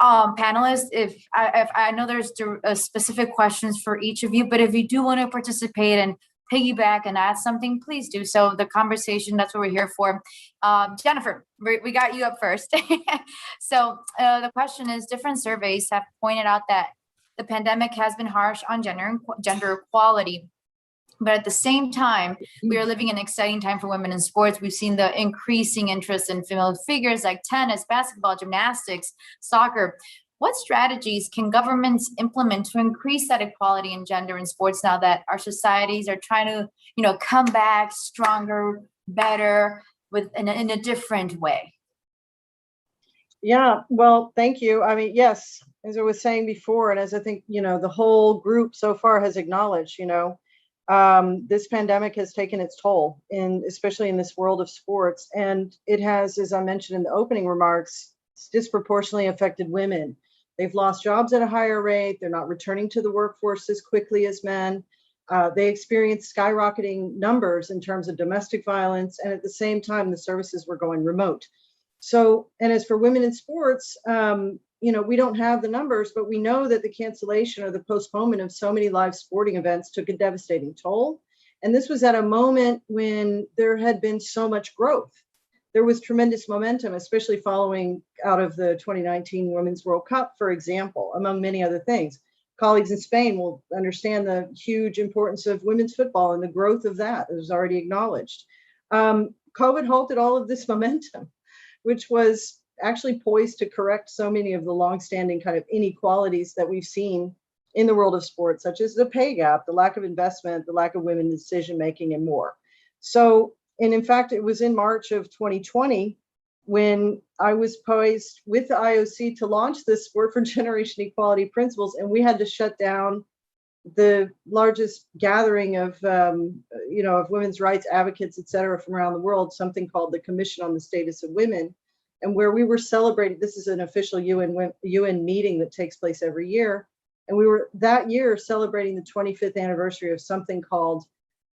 panelists, if I know there's specific questions for each of you, but if you do want to participate and piggyback and add something, please do so. The conversation, that's what we're here for. Jennifer, we got you up first. So the question is, different surveys have pointed out that the pandemic has been harsh on gender equality. But at the same time, we are living an exciting time for women in sports. We've seen the increasing interest in female figures like tennis, basketball, gymnastics, soccer. What strategies can governments implement to increase that equality in gender in sports now that our societies are trying to, come back stronger, better, in a different way? Yeah, well, thank you. I mean, yes, as I was saying before, and as I think, the whole group so far has acknowledged, this pandemic has taken its toll, especially in this world of sports. And it has, as I mentioned in the opening remarks, disproportionately affected women. They've lost jobs at a higher rate. They're not returning to the workforce as quickly as men. They experience skyrocketing numbers in terms of domestic violence. And at the same time, the services were going remote. So, and as for women in sports, we don't have the numbers, but we know that the cancellation or the postponement of so many live sporting events took a devastating toll. And this was at a moment when there had been so much growth. There was tremendous momentum, especially following out of the 2019 Women's World Cup, for example, among many other things. Colleagues in Spain will understand the huge importance of women's football and the growth of that. It was already acknowledged. COVID halted all of this momentum, which was actually poised to correct so many of the longstanding kind of inequalities that we've seen in the world of sports, such as the pay gap, the lack of investment, the lack of women decision-making, and more. So, and in fact, it was in March of 2020 when I was poised with the IOC to launch this Sport for Generation Equality Principles, and we had to shut down the largest gathering of, of women's rights advocates, et cetera, from around the world, something called the Commission on the Status of Women, and where we were celebrating, this is an official UN meeting that takes place every year, and we were that year celebrating the 25th anniversary of something called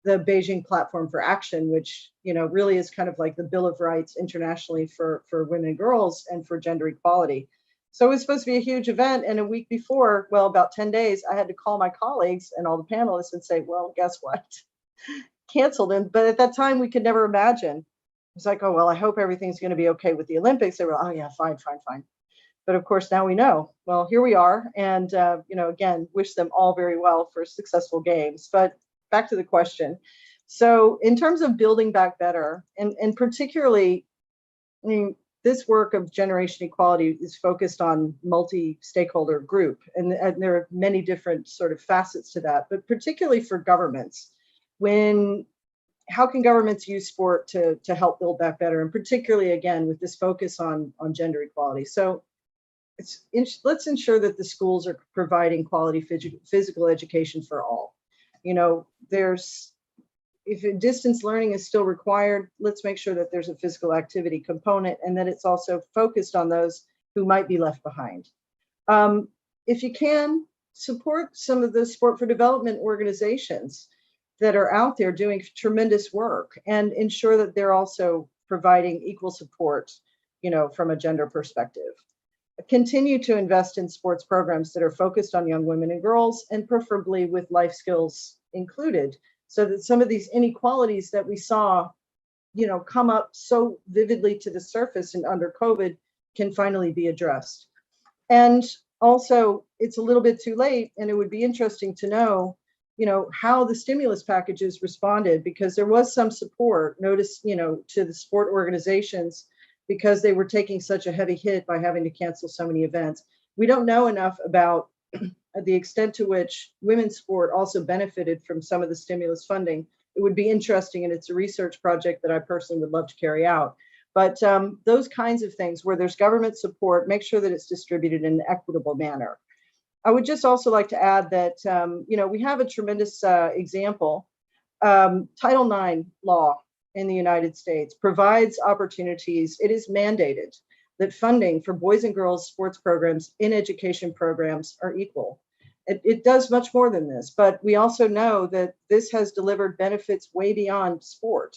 the Beijing Platform for Action, which really is kind of like the Bill of Rights internationally for women and girls and for gender equality. So it was supposed to be a huge event, and a week before, well, about 10 days, I had to call my colleagues and all the panelists and say, well, guess what? Canceled. But at that time, we could never imagine. It was like, oh, well, I hope everything's going to be okay with the Olympics. They were, oh yeah, fine. But of course, now we know. Well, here we are, and again, wish them all very well for successful games. But back to the question. So in terms of building back better, and particularly, I mean, this work of generation equality is focused on multi-stakeholder group, and there are many different sort of facets to that, but particularly for governments, how can governments use sport to help build back better, and particularly, again, with this focus on gender equality. So let's ensure that the schools are providing quality physical education for all. You know, if distance learning is still required, let's make sure that there's a physical activity component and that it's also focused on those who might be left behind. If you can, support some of the sport for development organizations that are out there doing tremendous work, and ensure that they're also providing equal support, you know, from a gender perspective. Continue to invest in sports programs that are focused on young women and girls, and preferably with life skills included, so that some of these inequalities that we saw, you know, come up so vividly to the surface and under COVID can finally be addressed. And also, it's a little bit too late, and it would be interesting to know, you know, how the stimulus packages responded, because there was some support, you know, to the sport organizations, because they were taking such a heavy hit by having to cancel so many events. We don't know enough about the extent to which women's sport also benefited from some of the stimulus funding. It would be interesting, and it's a research project that I personally would love to carry out. But those kinds of things where there's government support, make sure that it's distributed in an equitable manner. I would just also like to add that, you know, we have a tremendous example. Title IX law in the United States provides opportunities. It is mandated that funding for boys and girls sports programs in education programs are equal. It does much more than this, but we also know that this has delivered benefits way beyond sport.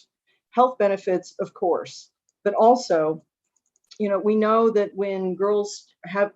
Health benefits, of course, but also, you know, we know that when girls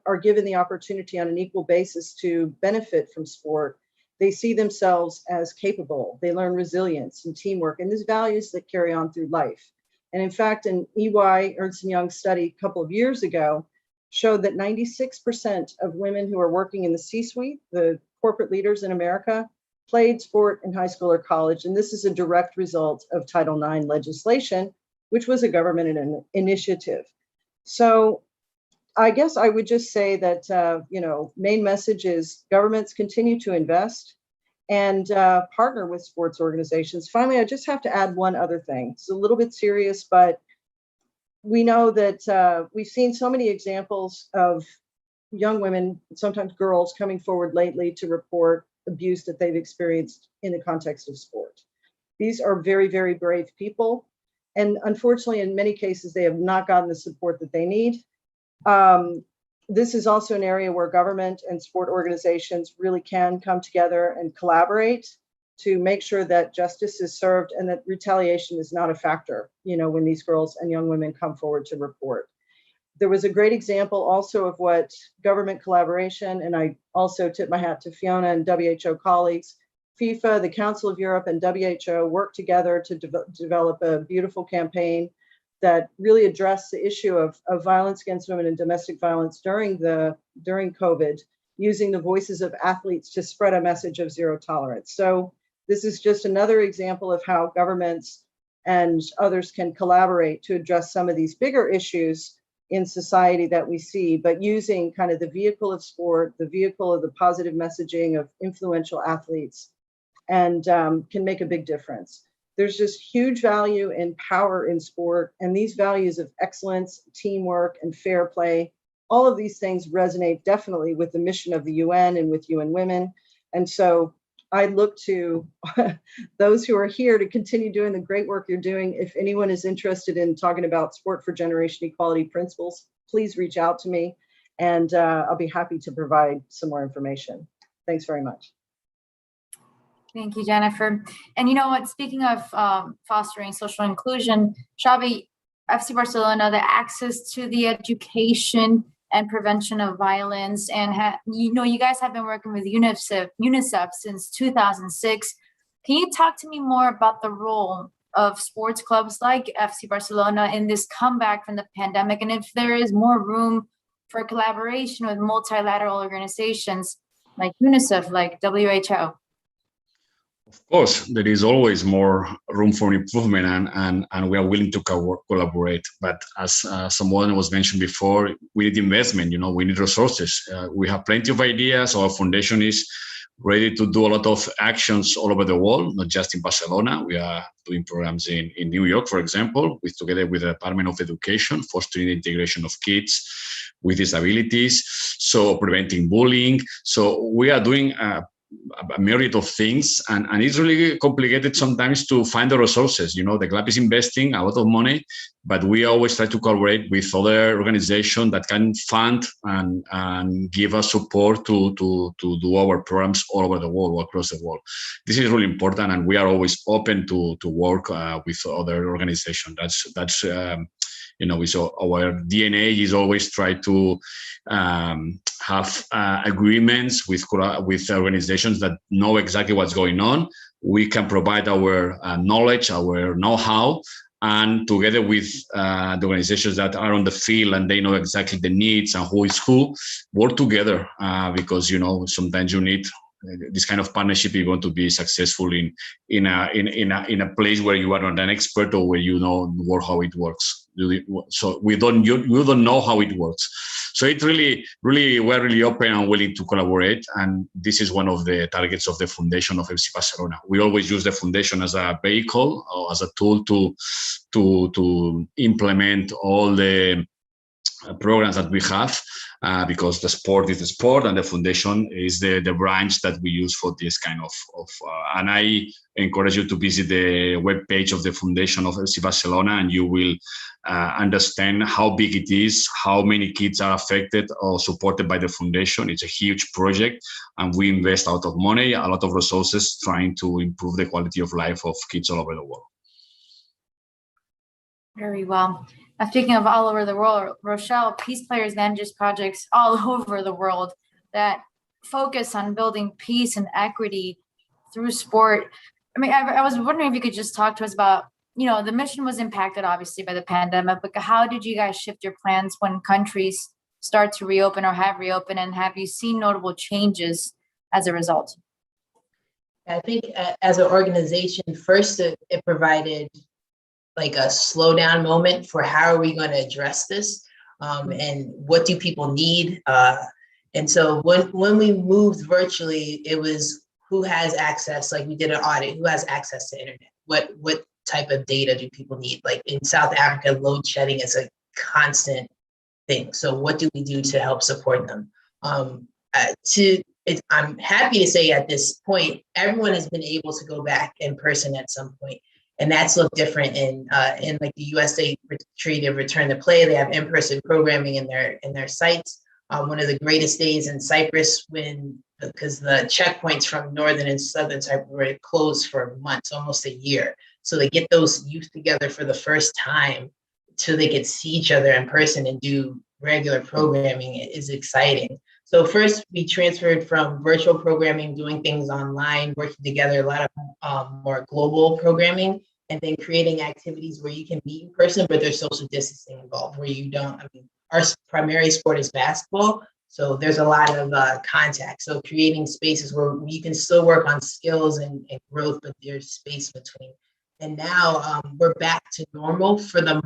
are given the opportunity on an equal basis to benefit from sport, they see themselves as capable. They learn resilience and teamwork and these values that carry on through life. And in fact, an EY Ernst & Young study a couple of years ago showed that 96% of women who are working in the C-suite, the corporate leaders in America, played sport in high school or college. And this is a direct result of Title IX legislation, which was a government initiative. So I guess I would just say that, you know, main message is governments continue to invest and partner with sports organizations. Finally, I just have to add one other thing. It's a little bit serious, but we know that we've seen so many examples of young women, sometimes girls, coming forward lately to report abuse that they've experienced in the context of sport. These are very, very brave people. And unfortunately, in many cases, they have not gotten the support that they need. This is also an area where government and sport organizations really can come together and collaborate to make sure that justice is served and that retaliation is not a factor, you know, when these girls and young women come forward to report. There was a great example also of what government collaboration, and I also tip my hat to Fiona and WHO colleagues, FIFA, the Council of Europe, and WHO worked together to develop a beautiful campaign that really addressed the issue of violence against women and domestic violence during COVID, using the voices of athletes to spread a message of zero tolerance. So this is just another example of how governments and others can collaborate to address some of these bigger issues in society that we see, but using kind of the vehicle of sport, the vehicle of the positive messaging of influential athletes, and can make a big difference. There's just huge value and power in sport, and these values of excellence, teamwork, and fair play, all of these things resonate definitely with the mission of the UN and with UN Women. And so I look to those who are here to continue doing the great work you're doing. If anyone is interested in talking about sport for generation equality principles, please reach out to me, and I'll be happy to provide some more information. Thanks very much. Thank you, Jennifer. And you know what, speaking of fostering social inclusion, Xavi, FC Barcelona, the access to the education and prevention of violence, and you know, you guys have been working with UNICEF since 2006. Can you talk to me more about the role of sports clubs like FC Barcelona in this comeback from the pandemic, and if there is more room for collaboration with multilateral organizations like UNICEF, like WHO? Of course, there is always more room for improvement, and we are willing to collaborate. But as someone was mentioned before, we need investment. We need resources. We have plenty of ideas. Our foundation is ready to do a lot of actions all over the world, not just in Barcelona. We are doing programs in New York, for example, together with the Department of Education, fostering the integration of kids with disabilities, so preventing bullying. So we are doing a myriad of things, and it's really complicated sometimes to find the resources. The club is investing a lot of money, but we always try to collaborate with other organizations that can fund and give us support to do our programs all over the world, across the world. This is really important, and we are always open to work with other organizations. That's so our DNA is always try to have agreements with organizations that know exactly what's going on. We can provide our knowledge, our know-how, and together with the organizations that are on the field and they know exactly the needs and who is who, work together because sometimes you need this kind of partnership. You're going to be successful in a place where you are not an expert or where you know how it works. So you don't know how it works. So it really, we're really open and willing to collaborate. And this is one of the targets of the foundation of FC Barcelona. We always use the foundation as a vehicle or as a tool to implement all the programs that we have, because the sport is the sport and the foundation is the branch that we use for this kind of and I encourage you to visit the webpage of the foundation of FC Barcelona, and you will understand how big it is, how many kids are affected or supported by the foundation. It's a huge project, and we invest a lot of money, a lot of resources trying to improve the quality of life of kids all over the world. Very well. Speaking of all over the world, Rochelle, PeacePlayers manages projects all over the world that focus on building peace and equity through sport. I mean, I was wondering if you could just talk to us about, the mission was impacted obviously by the pandemic, but how did you guys shift your plans when countries start to reopen or have reopened, and have you seen notable changes as a result? I think as an organization, first it provided like a slowdown moment for how are we going to address this, and what do people need? And so when we moved virtually, it was who has access. Like we did an audit, who has access to internet? What type of data do people need? Like in South Africa, load shedding is a constant thing. So what do we do to help support them? I'm happy to say at this point, everyone has been able to go back in person at some point. And that's looked different in like the USA treated Return to Play. They have in-person programming in their sites. One of the greatest days in Cyprus because the checkpoints from northern and southern Cyprus were closed for months, almost a year. So they get those youth together for the first time so they could see each other in person and do regular programming. It is exciting. So first we transferred from virtual programming, doing things online, working together, a lot of more global programming, and then creating activities where you can meet in person, but there's social distancing involved, where you don't, our primary sport is basketball, so there's a lot of contact. So creating spaces where you can still work on skills and growth, but there's space between. And now we're back to normal the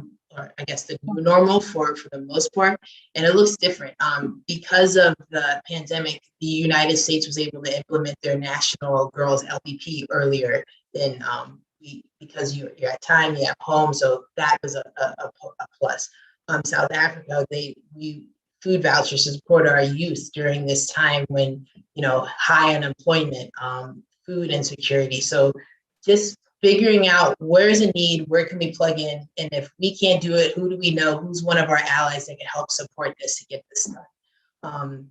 new normal for the most part, and it looks different. Because of the pandemic, the United States was able to implement their national girls LPP earlier than because you're at time, you're at home, so that was a plus. South Africa, we food vouchers to support our youth during this time when high unemployment, food insecurity. So just figuring out where's a need, where can we plug in, and if we can't do it, who do we know, who's one of our allies that can help support this to get this done.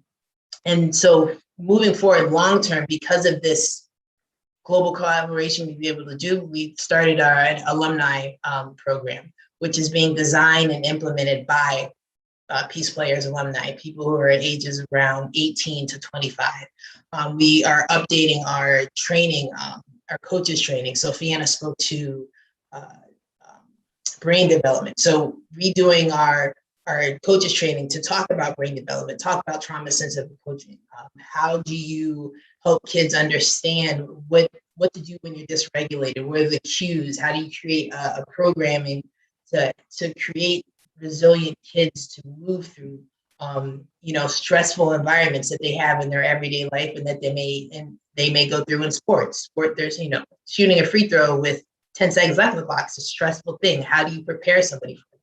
And so moving forward long term, because of this global collaboration we've been able to do, we've started our alumni program, which is being designed and implemented by PeacePlayers alumni, people who are ages around 18 to 25. We are updating our training, our coaches training. So Fiona spoke to brain development. So redoing our our coaches training to talk about brain development, talk about trauma sensitive coaching. How do you help kids understand what to do when you're dysregulated? What are the cues? How do you create a programming to create resilient kids to move through stressful environments that they have in their everyday life and that they may go through in sports. There's shooting a free throw with 10 seconds left on the clock is a stressful thing. How do you prepare somebody for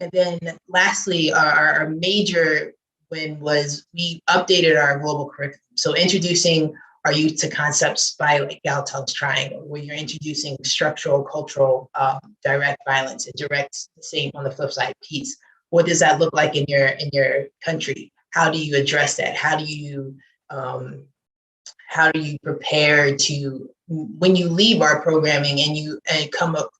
that? And then lastly, our major win was we updated our global curriculum. So introducing our youth to concepts by like Galton's triangle, where you're introducing structural, cultural, direct violence, and direct, same on the flip side, peace. What does that look like in your country? How do you address that? How do you prepare to, when you leave our programming and you come up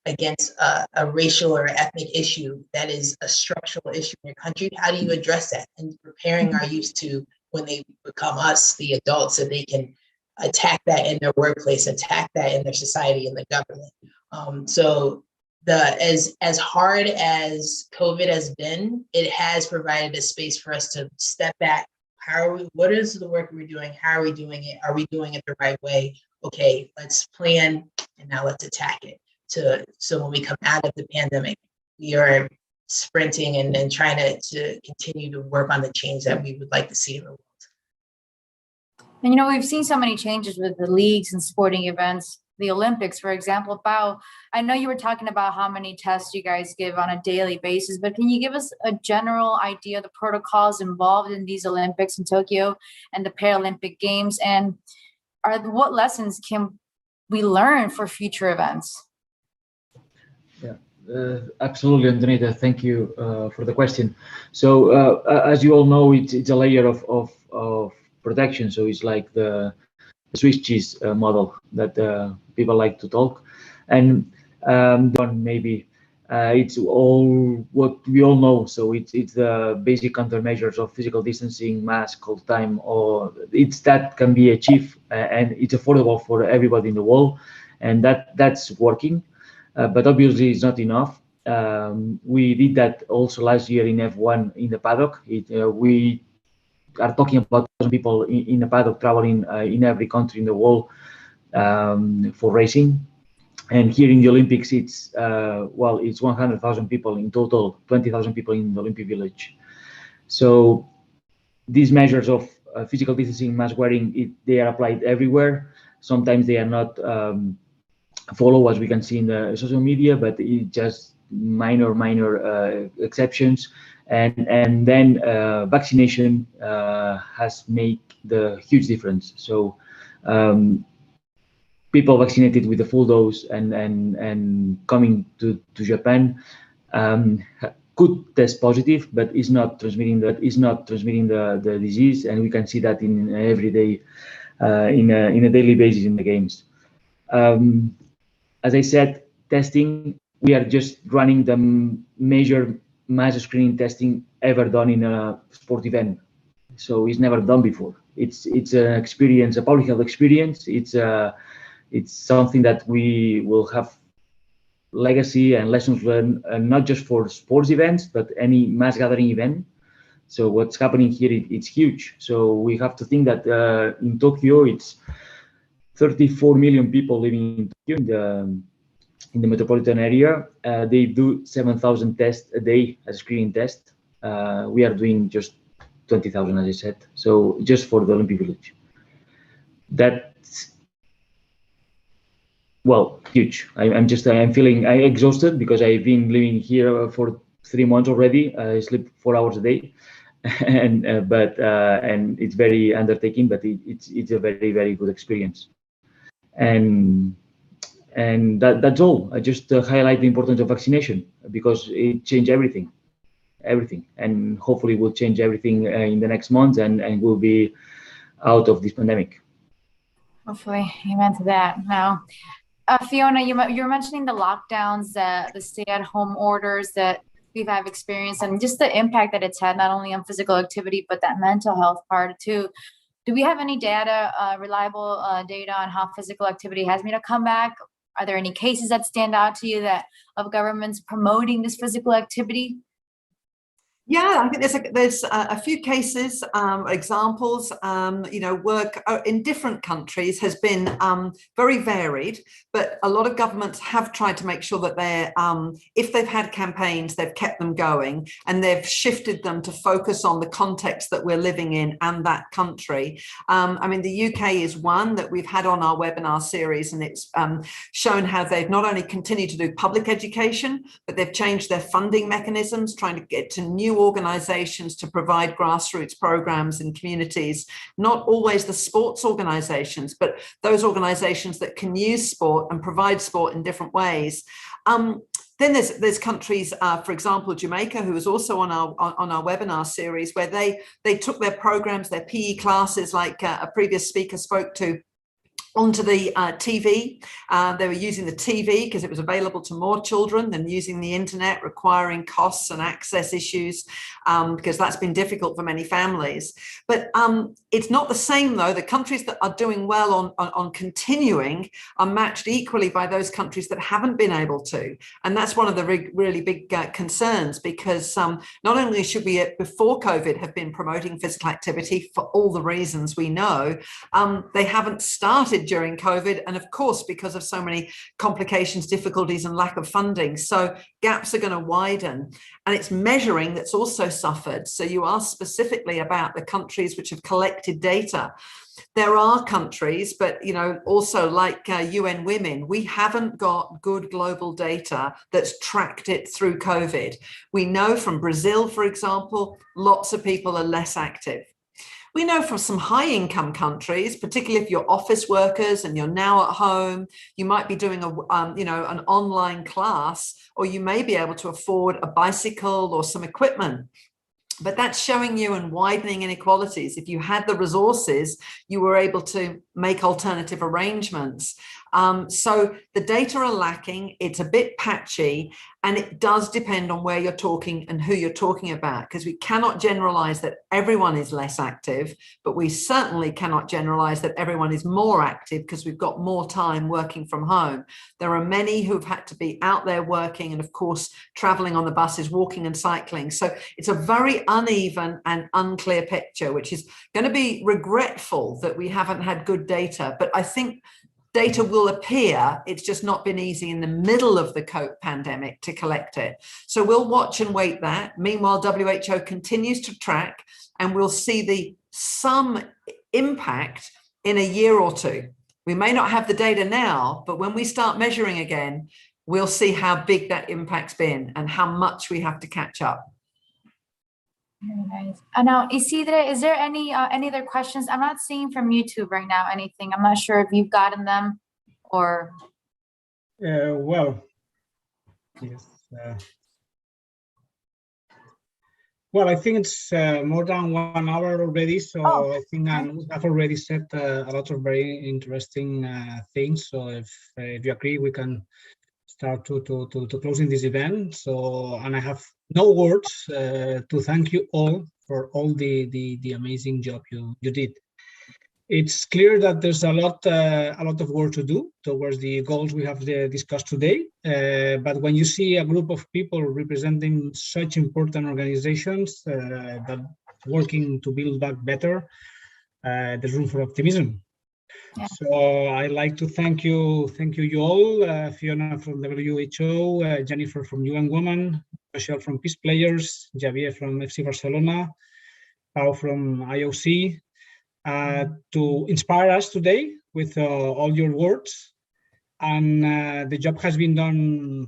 against a racial or ethnic issue that is a structural issue in your country, how do you address that? And preparing our youth to, when they become us, the adults, that they can attack that in their workplace, attack that in their society, in the government. So as hard as COVID has been, it has provided a space for us to step back. What is the work we're doing? How are we doing it? Are we doing it the right way? Okay, let's plan and now let's attack it. So when we come out of the pandemic, we are sprinting and trying to continue to work on the change that we would like to see in the world. And we've seen so many changes with the leagues and sporting events, the Olympics, for example. Bao, I know you were talking about how many tests you guys give on a daily basis, but can you give us a general idea of the protocols involved in these Olympics in Tokyo and the Paralympic Games? And what lessons can we learn for future events? Yeah, absolutely, Antonita. Thank you for the question. So as you all know, it's a layer of protection. So it's like the Swiss cheese model that people like to talk, and maybe it's all what we all know. So it's the basic countermeasures of physical distancing, mask all the time, or it's that can be achieved and it's affordable for everybody in the world, and that's working. But obviously it's not enough. We did that also last year in F1 in the paddock. We are talking about people in the paddock traveling in every country in the world for racing. And here in the Olympics, it's 100,000 people in total, 20,000 people in the Olympic Village. So these measures of physical distancing, mask wearing, they are applied everywhere. Sometimes they are not follow, as we can see in the social media, but it's just minor exceptions. And then vaccination has made the huge difference. So people vaccinated with the full dose and coming to Japan could test positive, but is not transmitting the disease, and we can see that in every day, in a daily basis in the games. As I said, testing, we are just running the major mass screening testing ever done in a sport event. So it's never done before. It's an experience, a public health experience. It's something that we will have legacy and lessons learned, not just for sports events, but any mass gathering event. So what's happening here, it's huge. So we have to think that in Tokyo, it's 34 million people living in Tokyo, in the metropolitan area. They do 7,000 tests a day as a screening test. We are doing just 20,000, as I said. So just for the Olympic Village. That's, well, huge. I'm feeling exhausted because I've been living here for 3 months already. I sleep 4 hours a day, and it's very undertaking, but it's a very, very good experience. And that's all. I just highlight the importance of vaccination because it changed everything, and hopefully will change everything in the next months, and we'll be out of this pandemic. Hopefully, amen to that. Now, Fiona, you were mentioning the lockdowns, the stay-at-home orders that we've experienced, and just the impact that it's had not only on physical activity but that mental health part too. Do we have any data, reliable data on how physical activity has made a comeback? Are there any cases that stand out to you of governments promoting this physical activity? Yeah, I think there's a few cases, examples. Work in different countries has been very varied, but a lot of governments have tried to make sure that if they've had campaigns, they've kept them going and they've shifted them to focus on the context that we're living in and that country. The UK is one that we've had on our webinar series, and it's shown how they've not only continued to do public education, but they've changed their funding mechanisms, trying to get to new organizations to provide grassroots programs in communities, not always the sports organizations, but those organizations that can use sport and provide sport in different ways. Then there's countries, for example, Jamaica, who was also on our webinar series, where they took their programs, their PE classes, like a previous speaker spoke to, onto the TV. They were using the TV because it was available to more children than using the internet, requiring costs and access issues, because that's been difficult for many families. But it's not the same, though. The countries that are doing well on continuing are matched equally by those countries that haven't been able to. And that's one of the really big concerns, because not only should we, before COVID, have been promoting physical activity for all the reasons we know, they haven't started during COVID, and of course because of so many complications, difficulties and lack of funding. So gaps are going to widen, and it's measuring that's also suffered. So you asked specifically about the countries which have collected data. There are countries, but also like UN Women, we haven't got good global data that's tracked it through COVID. We know from Brazil, for example, lots of people are less active. We know from some high-income countries, particularly if you're office workers and you're now at home, you might be doing an online class, or you may be able to afford a bicycle or some equipment. But that's showing you and widening inequalities. If you had the resources, you were able to make alternative arrangements. So the data are lacking, it's a bit patchy, and it does depend on where you're talking and who you're talking about, because we cannot generalize that everyone is less active, but we certainly cannot generalize that everyone is more active because we've got more time working from home. There are many who've had to be out there working and, of course, traveling on the buses, walking and cycling. So it's a very uneven and unclear picture, which is going to be regretful that we haven't had good data. But I think data will appear. It's just not been easy in the middle of the COVID pandemic to collect it. So we'll watch and wait that. Meanwhile, WHO continues to track, and we'll see some impact in a year or two. We may not have the data now, but when we start measuring again, we'll see how big that impact's been and how much we have to catch up. Very nice. Now, Isidre, is there any other questions? I'm not seeing from YouTube right now anything. I'm not sure if you've gotten them or. Well, yes. Well, I think it's more than 1 hour already, so I think we have already said a lot of very interesting things. So if you agree, we can start to closing this event. So, and I have no words to thank you all for all the amazing job you did. It's clear that there's a lot of work to do towards the goals we have discussed today. But when you see a group of people representing such important organizations that working to build back better, there's room for optimism. Yeah. So I'd like to thank you all, Fiona from WHO, Jennifer from UN Women, Rochelle from PeacePlayers, Xavier from FC Barcelona, Pau from IOC, to inspire us today with all your words. And the job has been done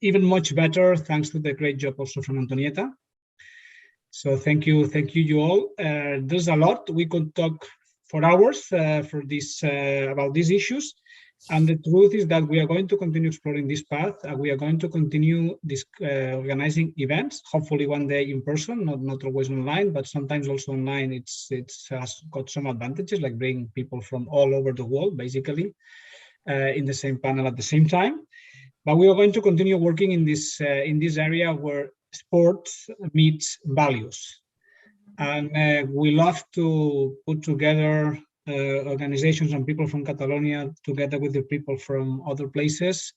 even much better thanks to the great job also from Antonietta. So thank you all. There's a lot we could talk for hours for this about these issues, and the truth is that we are going to continue exploring this path. We are going to continue this organizing events, hopefully one day in person, not always online, but sometimes also online. It has got some advantages, like bringing people from all over the world, basically, in the same panel at the same time. But we are going to continue working in this area where sports meets values. And we love to put together organizations and people from Catalonia together with the people from other places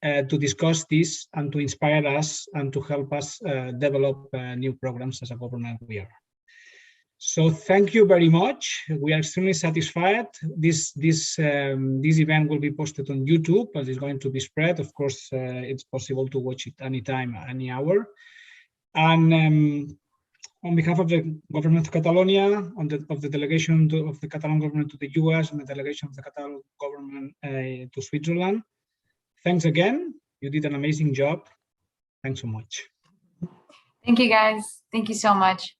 to discuss this and to inspire us and to help us develop new programs as a government we are. So thank you very much. We are extremely satisfied. This event will be posted on YouTube, but it's going to be spread. Of course, it's possible to watch it anytime, any hour. And on behalf of the Government of Catalonia, of the delegation of the Catalan government to the US and the delegation of the Catalan government to Switzerland, thanks again. You did an amazing job. Thanks so much. Thank you, guys. Thank you so much.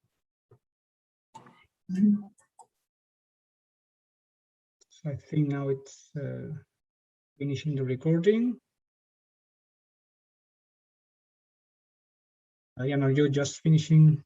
So I think now it's finishing the recording. Diana, are you just finishing?